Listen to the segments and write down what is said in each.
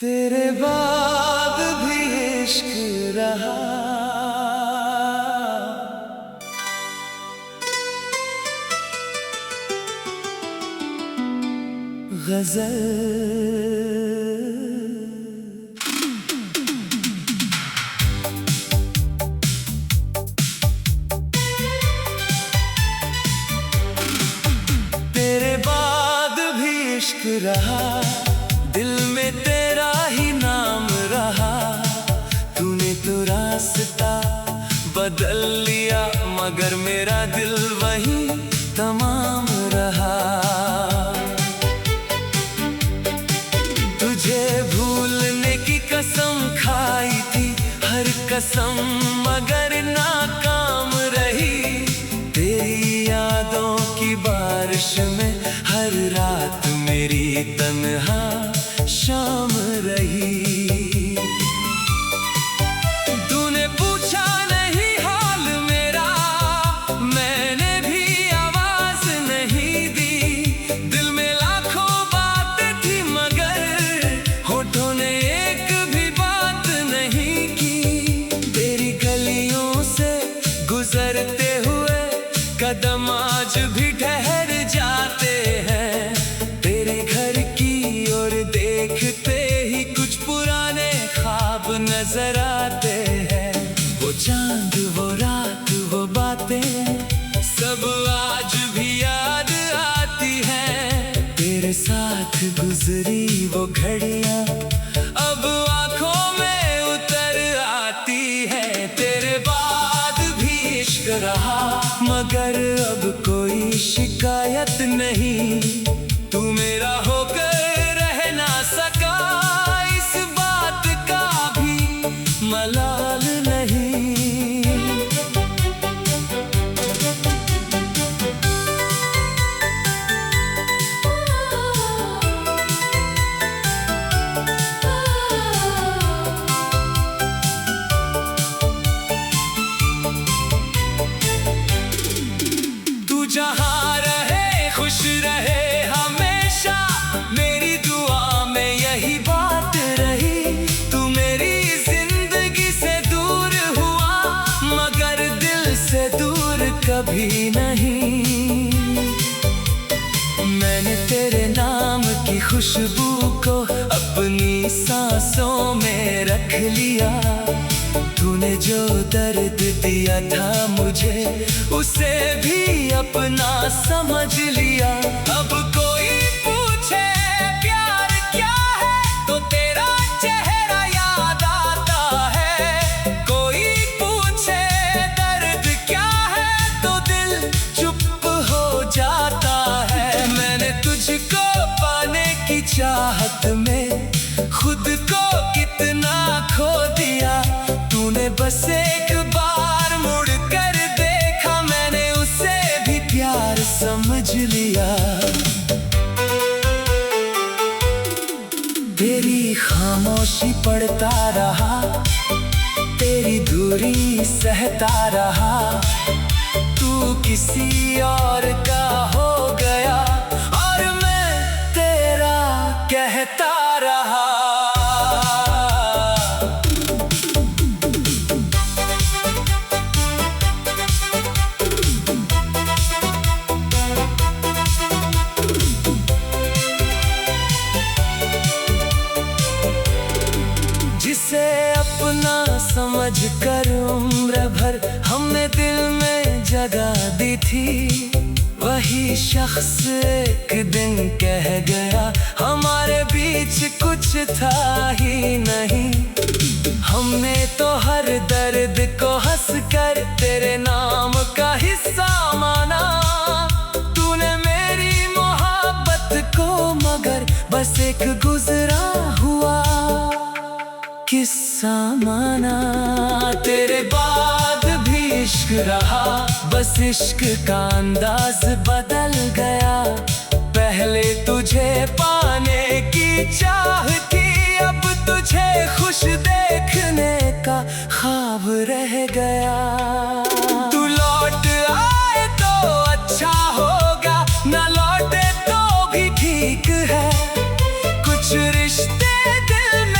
तेरे बाद भी इश्क रहा। गजल। तेरे बाद भी इश्क रहा, दिल में तेरा ही नाम रहा। तूने तो रास्ता बदल लिया, मगर मेरा दिल वही तमाम रहा। तुझे भूलने की कसम खाई थी, हर कसम मगर नाकाम रही। तेरी यादों की बारिश में हर रात मेरी तन्हा शाम रही। तूने पूछा नहीं हाल मेरा, मैंने भी आवाज नहीं दी। दिल में लाखों बातें थी मगर होठों ने एक भी बात नहीं की। तेरी गलियों से गुजरते हुए कदम आज भी ठहर जाते हैं। तेरे घर की ओर देखते ही कुछ पुराने ख्वाब नजर आते हैं। वो चांद, वो रात, वो बातें सब आज भी याद आती हैं। तेरे साथ गुजरी वो घड़ियां अब आंखों में उतर आती है। तेरे बाद भी इश्क रहा, मगर अब कोई शिकायत नहीं। तू मेरा होकर रह ना सका, इस बात का भी मलाल नहीं। तू जहाँ रहे खुश रहे हमेशा, मेरी दुआ में यही बात रही। तू मेरी जिंदगी से दूर हुआ, मगर दिल से दूर कभी नहीं। मैंने तेरे नाम की खुशबू को अपनी सांसों में रख लिया। तूने जो दर्द दिया था मुझे, उसे भी अपना समझ लिया। अब कोई पूछे प्यार क्या है, तो तेरा चेहरा याद आता है। कोई पूछे दर्द क्या है, तो दिल चुप हो जाता है। मैंने तुझको पाने की चाहत में खुद को कितना खो दिया। तूने बस एक बार मुड़ कर देखा, मैंने उसे भी प्यार समझ लिया। तेरी खामोशी पढ़ता रहा, तेरी दूरी सहता रहा। तू किसी और का हो गया और मैं तेरा कहता रहा। जिसे अपना समझ कर उम्र भर हमने दिल में जगह दी थी, वही शख्स एक दिन कह गया हमारे बीच कुछ था ही नहीं। हमने तो हर दर्द को हंस कर तेरे नाम का हिस्सा माना। तूने मेरी मोहब्बत को मगर बस एक गुजरा हुआ किस्सा माना। तेरे बाद भी इश्क रहा, बस इश्क का अंदाज बदल गया। पहले तुझे पाने की चाह थी, अब तुझे खुश देखने का ख्वाब रह गया। तू लौट आए तो अच्छा होगा, न लौटे तो भी ठीक है। कुछ रिश्ते दिल में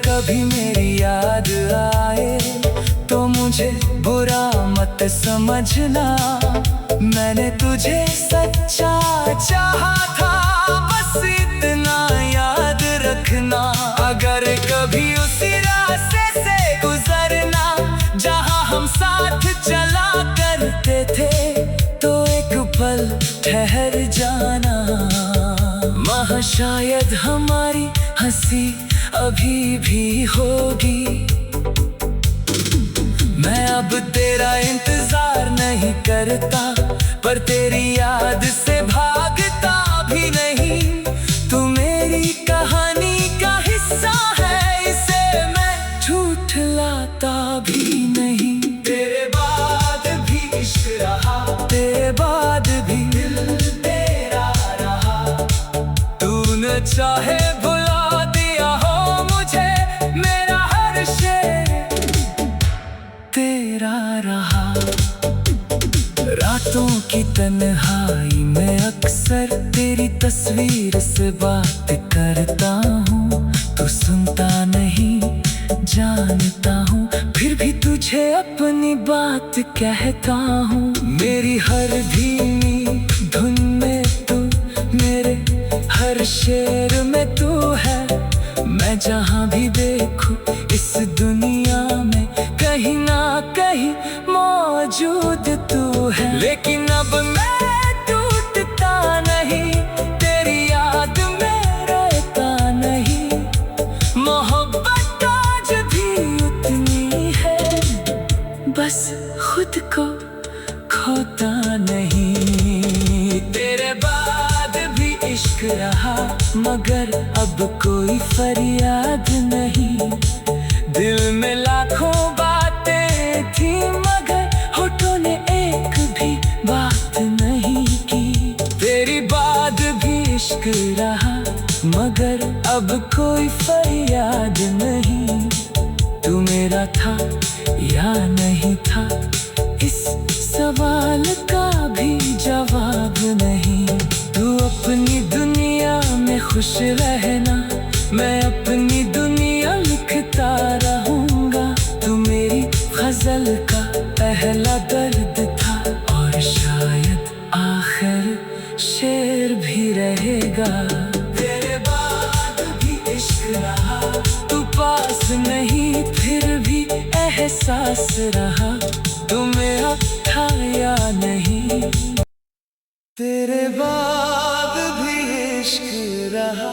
कभी मेरी याद आए तो मुझे बुरा मत समझना। मैंने तुझे सच्चा चाहा था, बस इतना याद रखना। अगर कभी उसी रास्ते से गुजरना जहां हम साथ चला करते थे, तो एक पल ठहर जाना। वहाँ शायद हमारी हंसी अभी भी होगी। मैं अब तेरा इंतजार नहीं करता, पर तेरी याद से भागता भी नहीं। तू मेरी कहानी का हिस्सा है, इसे मैं झूठलाता भी नहीं। तेरे बाद भी इश्क रहा, तेरे बाद भी दिल तेरा रहा। तूने चाहे भुला दिया हो मुझे, मेरा हर शेर तेरा रहा। रातों की तन्हाई में अक्सर तेरी तस्वीर से बात करता हूँ। तू सुनता नहीं, जानता हूँ, फिर भी तुझे अपनी बात कहता हूँ। मेरी हर धीमी धुन में तू, मेरे हर शेर में तू है। मैं जहाँ भी देखूं इस दुनिया में, कहीं ना कहीं मौजूद तू है। लेकिन अब मैं टूटता नहीं, तेरी याद में रहता नहीं। मोहब्बत आज भी उतनी है, बस खुद को खोता नहीं। तेरे बाद भी इश्क रहा, मगर अब कोई फरियाद नहीं। दिल में लाखों बातें थी, मगर होठों ने एक भी बात नहीं की। तेरी बाद भी इश्क रहा, मगर अब कोई फरियाद नहीं। तू मेरा था या नहीं था, इस सवाल का भी जवाब नहीं। तू अपनी दुनिया में खुश रहना, मैं अपनी दुनिया लिखता रहूंगा। तू मेरी गजल का पहला दर्द था, और शायद आखिर शेर भी रहेगा। तेरे बाद भी इश्क रहा, तू पास नहीं फिर भी एहसास रहा। तू मेरा था या नहीं, तेरे बाद भी इश्क रहा।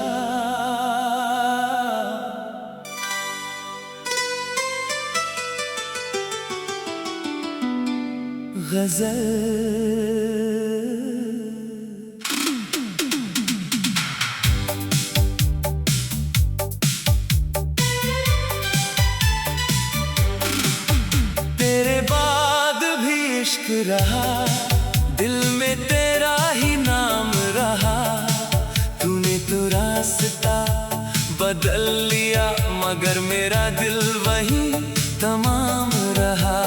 गजल। तेरे बाद भी इश्क रहा, दिल में तेरा ही नाम रहा। तूने तो रास्ता बदल लिया, मगर मेरा दिल वही तमाम रहा।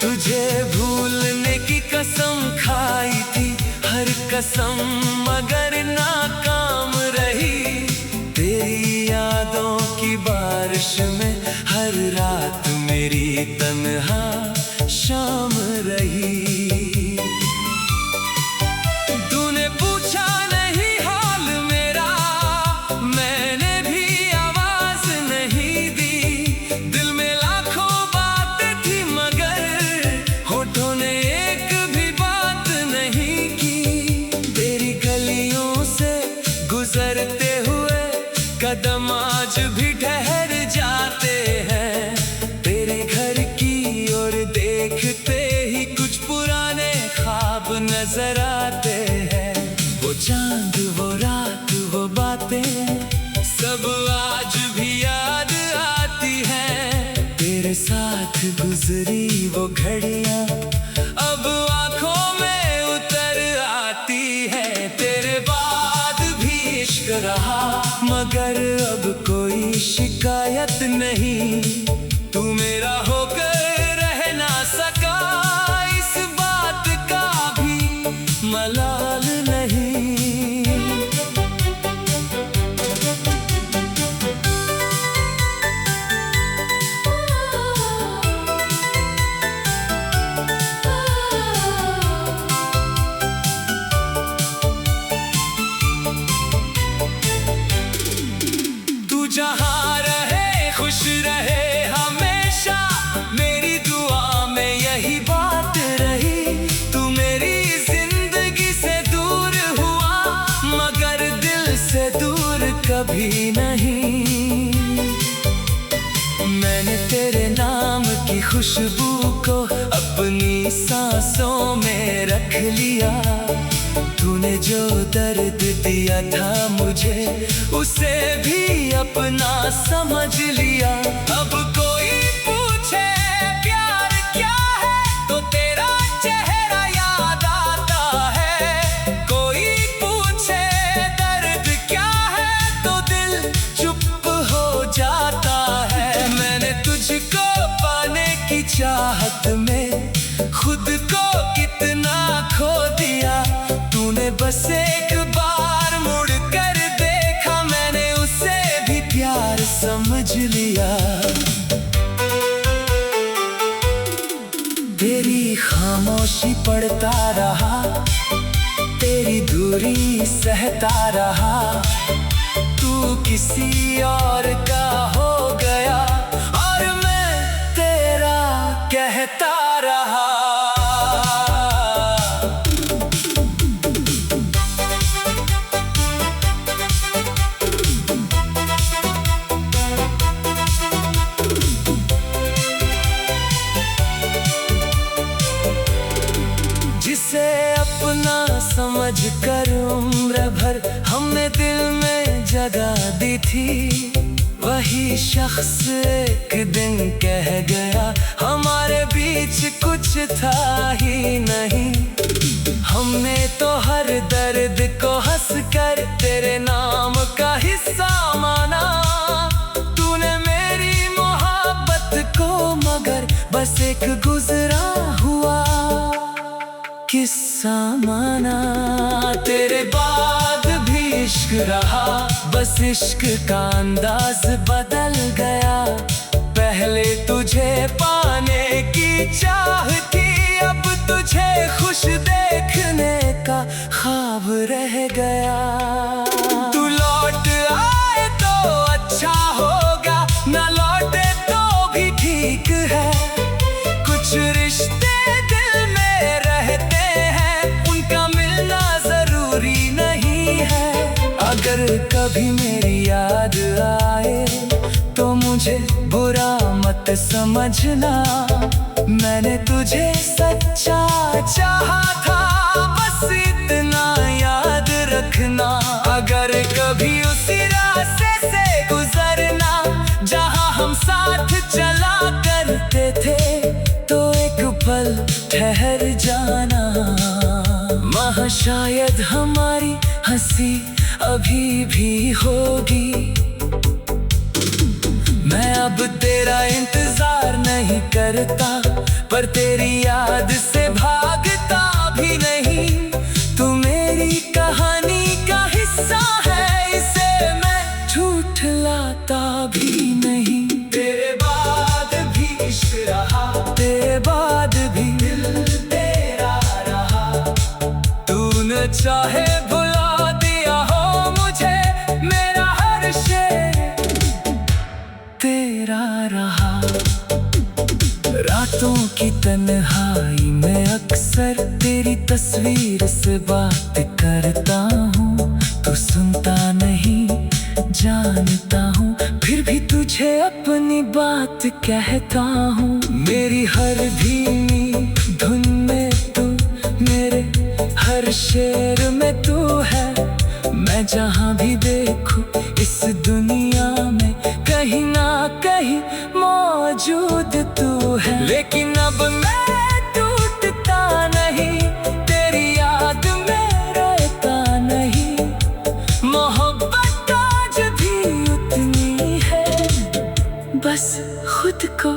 तुझे भूलने की कसम खाई थी, हर कसम मगर नाकाम रही। तेरी यादों की बारिश में हर रात मेरी तन्हा शाम रही। तूने पूछा नहीं हाल मेरा, मैंने भी आवाज नहीं दी। दिल में लाखों बातें थी, मगर होठों ने एक भी बात नहीं की। तेरी गलियों से गुजरते हुए कदम आज भी ठहर जाते हैं। तेरे घर की ओर देखते ही कुछ पुराने ख्वाब नजर आते हैं। वो चांद, वो रात, वो बातें सब आज भी याद आती हैं। तेरे साथ गुजरी वो घड़ियां अब आंखों में उतर आती है। तेरे बाद भी इश्क रहा, मगर अब कोई शिकायत नहीं। तू मेरा होकर रह ना सका, इस बात का भी मलाल खुशबू को अपनी सांसों में रख लिया। तूने जो दर्द दिया था मुझे, उसे भी अपना समझ लिया। अब कोई पूछे प्यार क्या है, तो तेरा चेहरा याद आता है। कोई पूछे दर्द क्या है, तो दिल चुप हो जाता है। मैंने तुझको पाने की चाहत में खुद को कितना खो दिया। तूने बस एक बार मुड़ कर देखा, मैंने उसे भी प्यार समझ लिया। तेरी खामोशी पढ़ता रहा, तेरी दूरी सहता रहा। तू किसी और का हो गया और मैं तेरा कहता रहा। जिसे अपना समझ कर उम्र भर हमने दिल में जगह दी थी, वही शख्स एक दिन कह गया हमारे बीच कुछ था ही नहीं। हमने तो हर दर्द को हंस कर तेरे नाम का हिस्सा माना। तूने मेरी मोहब्बत को मगर बस एक गुजरा हुआ किस्सा माना। तेरे बाद भी इश्क रहा, बस इश्क का अंदाज बदल गया। पहले तुझे पाने की चाह थी, अब तुझे खुश देखने का ख्वाब रह गया। तू लौट आए तो अच्छा होगा, ना लौटे तो भी ठीक है। कुछ रिश्ते दिल में रहते हैं, उनका मिलना जरूरी नहीं है। अगर कभी मेरी याद आए तो मुझे बुरा मत समझना। मैंने तुझे सच्चा चाहा था, बस इतना याद रखना। अगर कभी उसी रास्ते से गुजरना जहां हम साथ चला करते थे, तो एक पल ठहर जाना। वहाँ शायद हमारी हंसी अभी भी होगी। मैं अब तेरा इंतजार नहीं करता, पर तेरी याद से भागता भी नहीं। तू मेरी कहानी का हिस्सा है, इसे मैं झूठलाता भी नहीं। तेरे बाद भी इश्क रहा, तेरे बाद भी दिल तेरा रहा। तू न चाहे भुला दिया हो मुझे, मेरा हर शेर तेरा रहा। रातों की तन्हाई में अक्सर तेरी तस्वीर से बात करता हूँ। तू सुनता नहीं जानता हूँ, फिर भी तुझे अपनी बात कहता हूँ। मेरी हर धीमी धुन में तू, मेरे हर शेर में तू है। मैं जहाँ भी देखूं इस दुनिया में, कहीं ना कहीं मौजूद तू है। लेकिन अब मैं टूटता नहीं, तेरी याद में रहता नहीं। मोहब्बत आज भी उतनी है, बस खुद को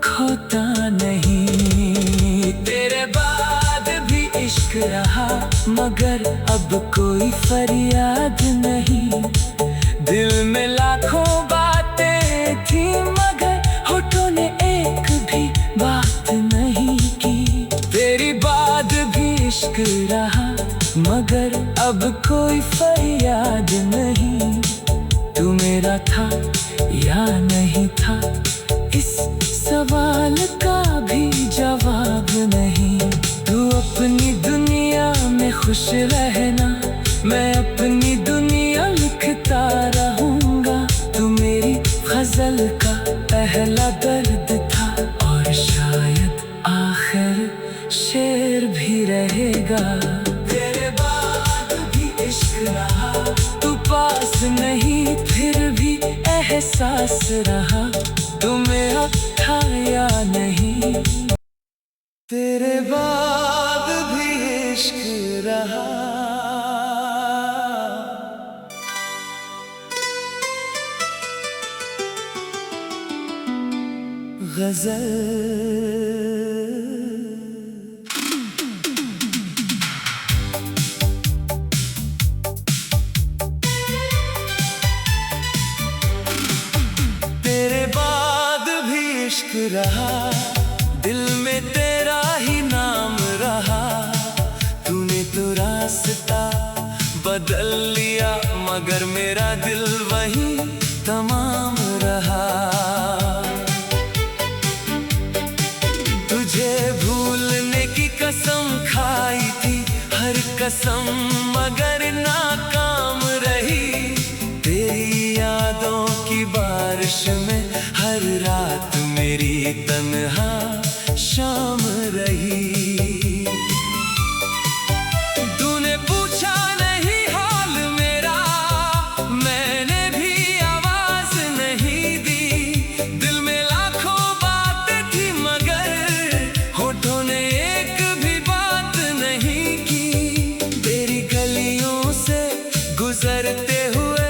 खोता नहीं। तेरे बाद भी इश्क रहा, मगर अब कोई फरियाद नहीं। दिल में लाखों बातें थी, मगर होठों ने एक भी बात नहीं की। तेरी बाद भी इश्क रहा, मगर अब कोई फरियाद नहीं। तू मेरा था या नहीं था, इस सवाल का भी जवाब नहीं। तू अपनी दुनिया में खुश रहना, मैं अपनी दुनिया लिखता रहूंगा। तू मेरी गजल का पहला दर्द था और शेर भी रहेगा, तेरे बाद भी इश्क रहा। तू पास नहीं फिर भी एहसास रहा, तुम्हें अब था या नहीं, तेरे बाद भी इश्क रहा। गजल। तेरे बाद भी इश्क रहा, दिल में तेरा ही नाम रहा। तूने तो रास्ता बदल लिया, मगर मेरा दिल वही तमाम रहा। तुझे भूलने की कसम खाई थी, हर कसम मगर नाकाम रही। तेरी यादों की बारिश में हर रात मेरी तन्हा शाम रही। तूने पूछा नहीं हाल मेरा, मैंने भी आवाज नहीं दी। दिल में लाखों बातें थी मगर होठों ने एक भी बात नहीं की। तेरी गलियों से गुजरते हुए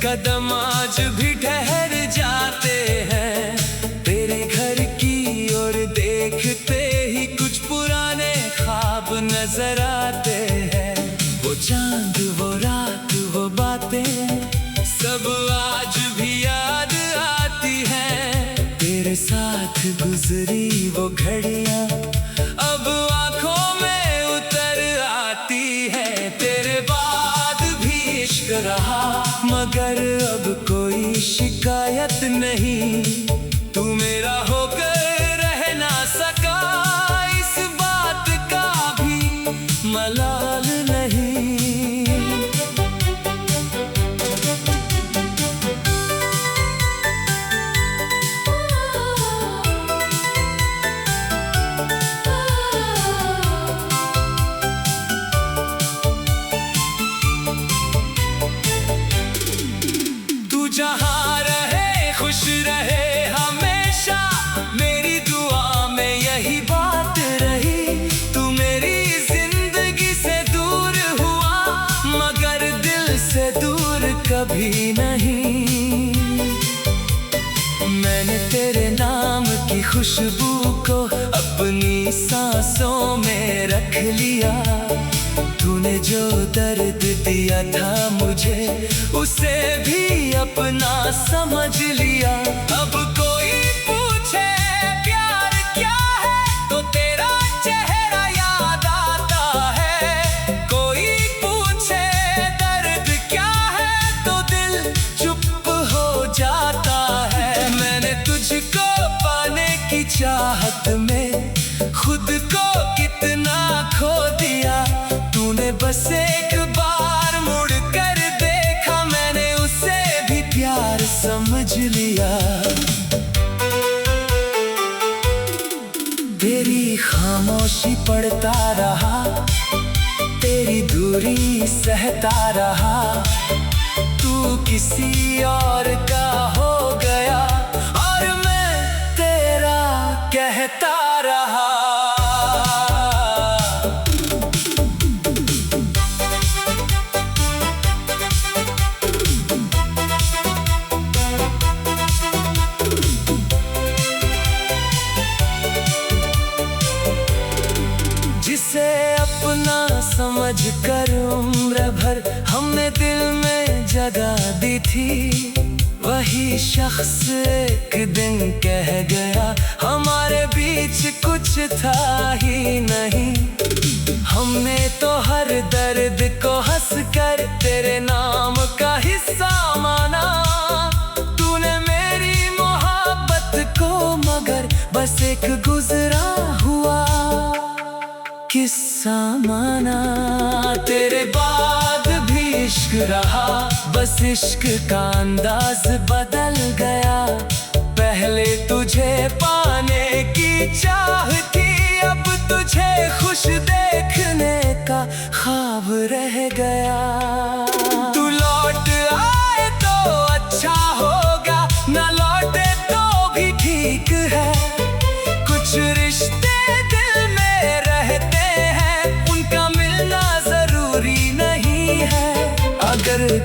कदम आज भी ठहर जाते हैं। तेरे घर की ओर देखते ही कुछ पुराने ख्वाब नजर आते हैं। वो चांद, वो रात, वो बातें सब आज भी याद आती हैं। तेरे साथ गुजरी वो घड़ियां अब आंखों में उतर आती है। तेरे बाद भी इश्क रहा, मगर अब कोई शिकायत नहीं। तू मेरा होकर रह ना सका, इस बात का भी मलाल नहीं। तू जहाँ रहे खुश रहे हमेशा, मेरी दुआ में यही बात रही। तू मेरी जिंदगी से दूर हुआ, मगर दिल से दूर कभी नहीं। मैंने तेरे नाम की खुशबू को अपनी सांसों में रख लिया। तूने जो दर्द दिया था मुझे, उसे भी अपना समझ लिया। अब कोई पूछे प्यार क्या है, तो तेरा चेहरा याद आता है। कोई पूछे दर्द क्या है, तो दिल चुप हो जाता है। मैंने तुझको पाने की चाहत में खुद को कितना खो दिया। तूने बस एक बार मुड़ कर देखा, मैंने उसे भी प्यार समझ लिया। तेरी खामोशी पढ़ता रहा, तेरी दूरी सहता रहा। तू किसी और का हो गया और मैं तेरा कहता रहा। जिसे अपना समझ कर उम्र भर हमने दिल में जगह दी थी, वही शख्स एक दिन कह गया हमारे बीच कुछ था ही नहीं। हमने तो हर दर्द को हंस कर तेरे नाम का हिस्सा माना। तूने मेरी मोहब्बत को मगर बस एक गुजरा हुआ किस्सा माना। तेरे बाद भी इश्क रहा, बस इश्क का अंदाज बदल गया। पहले तुझे पाने की चाह थी, अब तुझे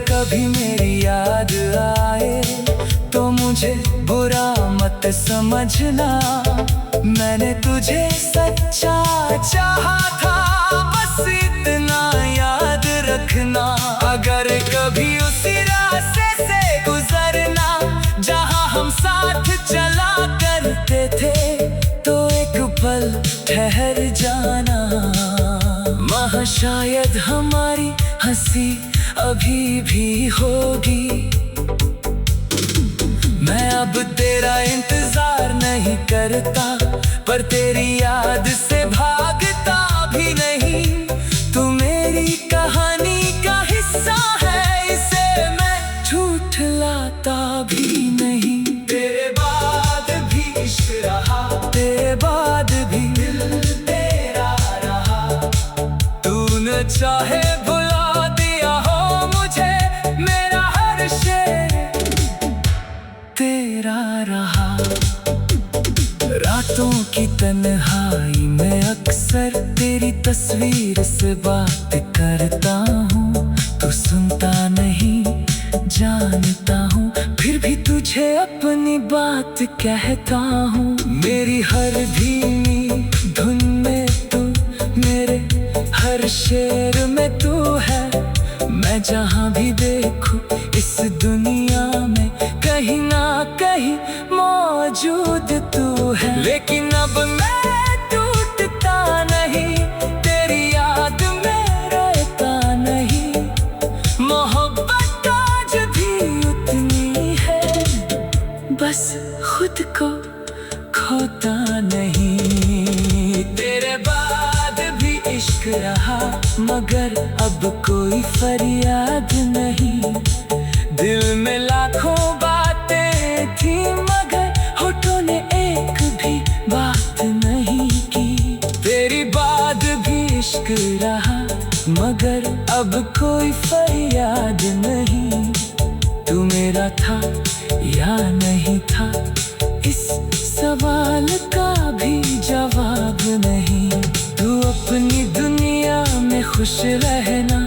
कभी मेरी याद आए तो मुझे बुरा मत समझना। मैंने तुझे सच्चा चाहा था, बस इतना याद रखना। अगर कभी उसी रास्ते से गुजरना जहां हम साथ चला करते थे, तो एक पल ठहर जाना। वहाँ शायद हमारी हंसी अभी भी होगी। मैं अब तेरा इंतजार नहीं करता, पर तेरी याद से भागता भी नहीं। तू मेरी कहानी का हिस्सा है, इसे मैं झूठलाता भी नहीं। तेरे बाद भी इश्क रहा, तेरे बाद भी दिल तेरा रहा। तू न चाहे भुला दिया हो मुझे, मेरा हर शेर तेरा रहा। रातों की तन्हाई में अक्सर तेरी तस्वीर से बात करता हूँ। तू सुनता नहीं, जानता हूँ, फिर भी तुझे अपनी बात कहता हूँ। मेरी हर धीमी धुन में तू, मेरे हर शेर में तू है। मैं जहाँ भी देखूं इस दुनिया में, कहीं ना कहीं मौजूद तू है। लेकिन अब मैं टूटता नहीं, तेरी याद में रहता नहीं। मोहब्बत आज भी उतनी है, बस खुद को खोता नहीं। तेरे बाद भी इश्क रहा, मगर अब कोई फरियाद नहीं। दिल में लाखों बातें थी, मगर होठों ने एक भी बात नहीं की। तेरी बाद भी इश्क रहा, मगर अब कोई फरियाद नहीं। तू मेरा था या नहीं था, इस सवाल का भी जवाब नहीं। तू अपनी दुनिया में खुश रहना,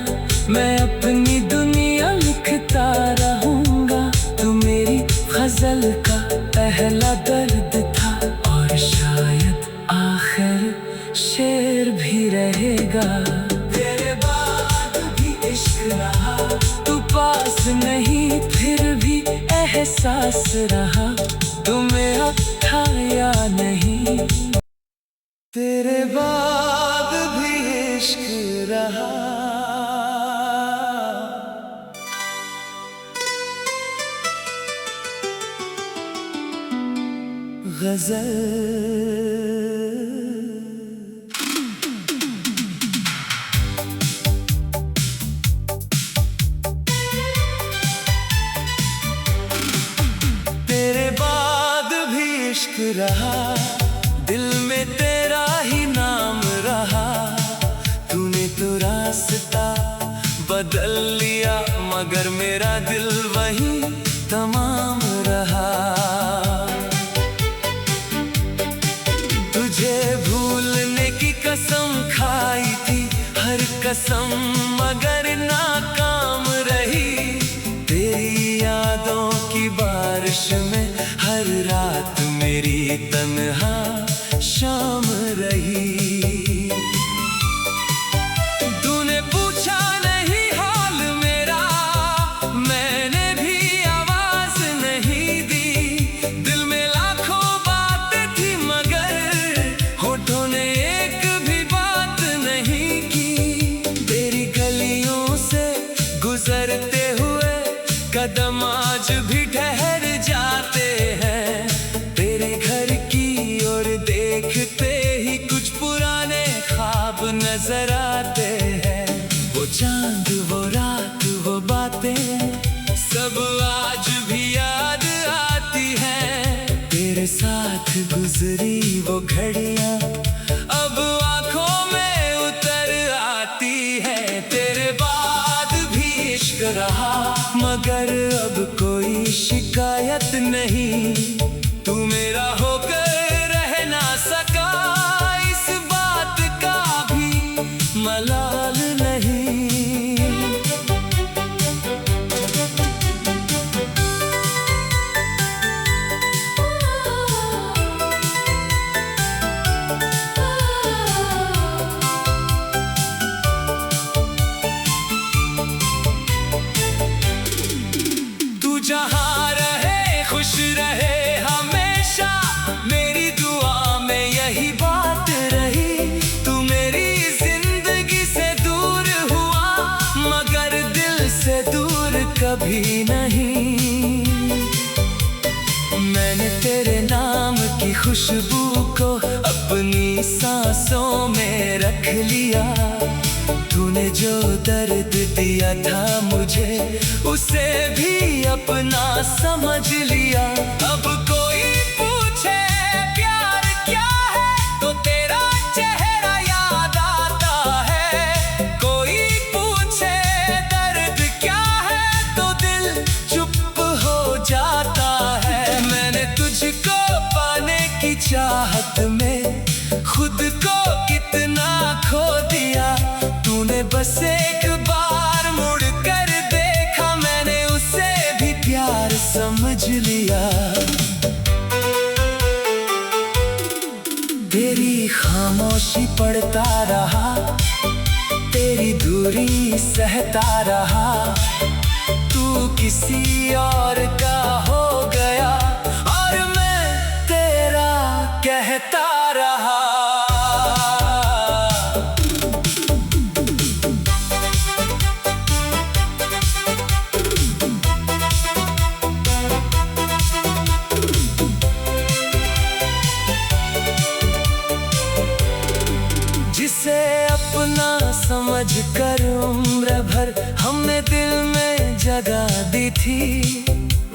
मैं अपनी दुनिया लिखता रहूंगा। तू मेरी गजल का पहला दर्द था, और शायद आखिर शेर भी रहेगा। तेरे बाद भी इश्क रहा, तू पास नहीं फिर भी एहसास रहा। तू मेरा था या नहीं, तेरे बाद भी इश्क रहा। गजल। तेरे बाद भी इश्क रहा, दिल में तेरा ही नाम रहा। तूने तो रास्ता बदल लिया, मगर मेरा दिल वही तमाम रहा। तुझे भूलने की कसम खाई थी, हर कसम मगर नाकाम रही। तेरी यादों की बारिश में हर रात मेरी तन्हा शाम रही। तूने पूछा नहीं हाल मेरा, मैंने भी आवाज नहीं दी। दिल में लाखों बातें थी, मगर होठों ने एक भी बात नहीं की। तेरी गलियों से गुजरते हुए कदम आज भी ठहर जाते हैं। तेरे घर की ओर देखते ही कुछ पुराने ख्वाब नजर आते हैं। वो चांद, वो रात, वो बातें सब आज भी याद आती हैं। तेरे साथ गुजरी वो घड़ियां अब आंखों में उतर आती है। तेरे बाद भी इश्क रहा, मगर अब कोई शिकायत नहीं। तू मेरा होकर रह ना सका, इस बात का भी मलाल नहीं। खुशबू को अपनी सांसों में रख लिया। तूने जो दर्द दिया था मुझे, उसे भी अपना समझ लिया। अब कोई पूछे प्यार क्या है, तो तेरा चेहरा याद आता है। कोई पूछे दर्द क्या है, तो दिल चुप हो जाता है। मैंने तुझको पाने की चाहत में खुद को कितना खो दिया। तूने बस एक बार मुड़ कर देखा, मैंने उसे भी प्यार समझ लिया। तेरी खामोशी पढ़ता रहा, तेरी दूरी सहता रहा। तू किसी और का हो गया और मैं तेरा कहता रहा। जिसे अपना समझ कर उम्र भर हमने दिल में जगह दी थी,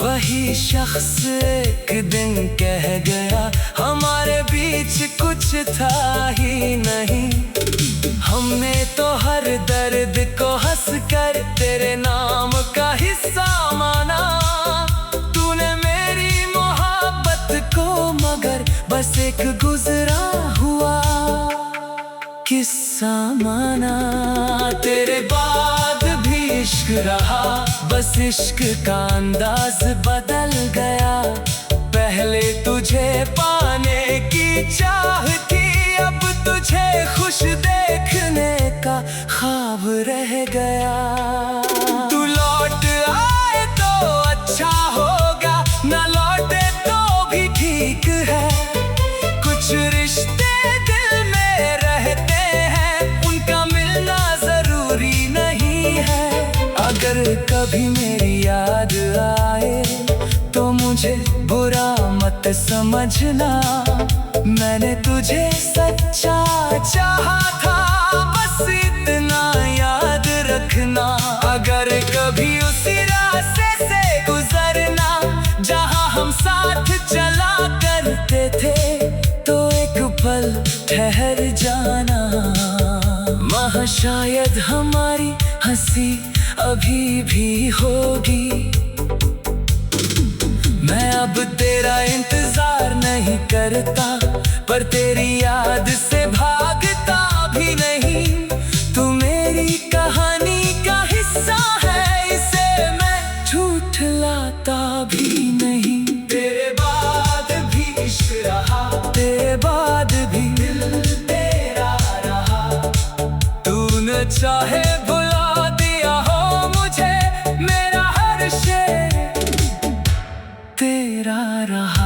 वही शख्स एक दिन कह गया हमारे बीच कुछ था ही नहीं। हमने तो हर दर्द को हंस कर तेरे नाम का हिस्सा माना। तूने मेरी मोहब्बत को मगर बस एक गुजरा हुआ किस्सा माना। तेरे बाद भी इश्क रहा, बस इश्क का अंदाज बदल गया। पहले तुझे पाने की चाह थी, अब तुझे खुश देखने का ख्वाब रह गया। तू लौट आए तो अच्छा होगा, ना लौटे तो भी ठीक है। कुछ रिश्ते दिल में रहते हैं, उनका मिलना जरूरी नहीं है। अगर कभी मेरी याद आए तो मुझे बुरा मत समझना। मैंने तुझे सच्चा चाहा था, बस इतना याद रखना। अगर कभी उसी रास्ते से गुजरना जहां हम साथ चला करते थे, तो एक पल ठहर जाना। वहाँ शायद हमारी हंसी अभी भी होगी। मैं अब तेरा इंतजार नहीं करता, पर तेरी याद से भागता भी नहीं। तू मेरी कहानी का हिस्सा है, इसे मैं झूठलाता भी नहीं। तेरे बाद भी इश्क रहा, तेरे बाद भी दिल तेरा रहा। तूने चाहे भुला दिया हो मुझे, मेरा हर शेर तेरा रहा।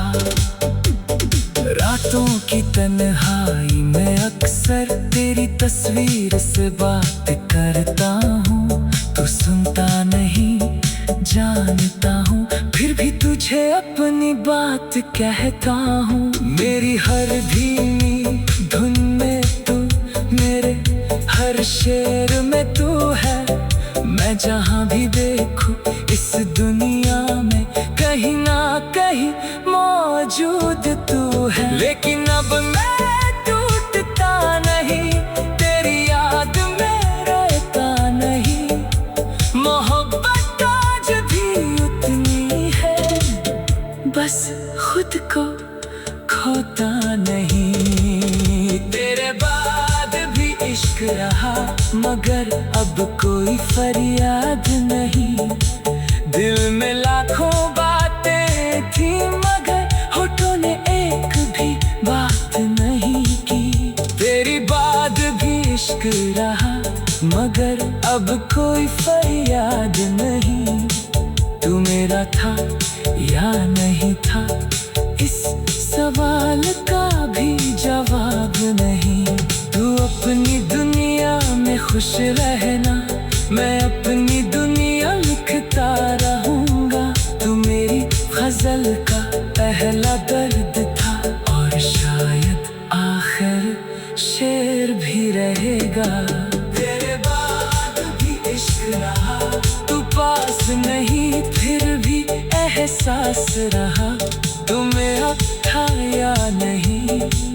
रातों की तन्हाई में अक्सर तेरी तस्वीर से बात करता हूँ। तू सुनता नहीं, जानता हूँ, फिर भी तुझे अपनी बात कहता हूँ। मेरी हर धीमी धुन में तू, मेरे हर शेर में तू है। मैं जहाँ भी देखूं इस दुनिया में, कहीं ना कहीं मौजूद तू है। लेकिन अब मैं टूटता नहीं, तेरी याद में रहता नहीं। मोहब्बत आज भी उतनी है, बस खुद को खोता नहीं। तेरे बाद भी इश्क रहा, मगर अब कोई फरियाद नहीं। दिल में लाखों बातें थी, मगर होठों ने एक भी बात नहीं की। तेरी बात भी इश्क रहा, मगर अब कोई फरियाद नहीं। तू मेरा था या नहीं था, इस सवाल का भी जवाब नहीं। तू अपनी दुनिया में खुश रहना, मैं अपनी दुनिया लिखता रहूंगा। तू मेरी गजल का पहला दर्द था और रहेगा। तेरे बाद भी इश्क रहा, तू पास नहीं फिर भी एहसास रहा। तुम्हें अब था या नहीं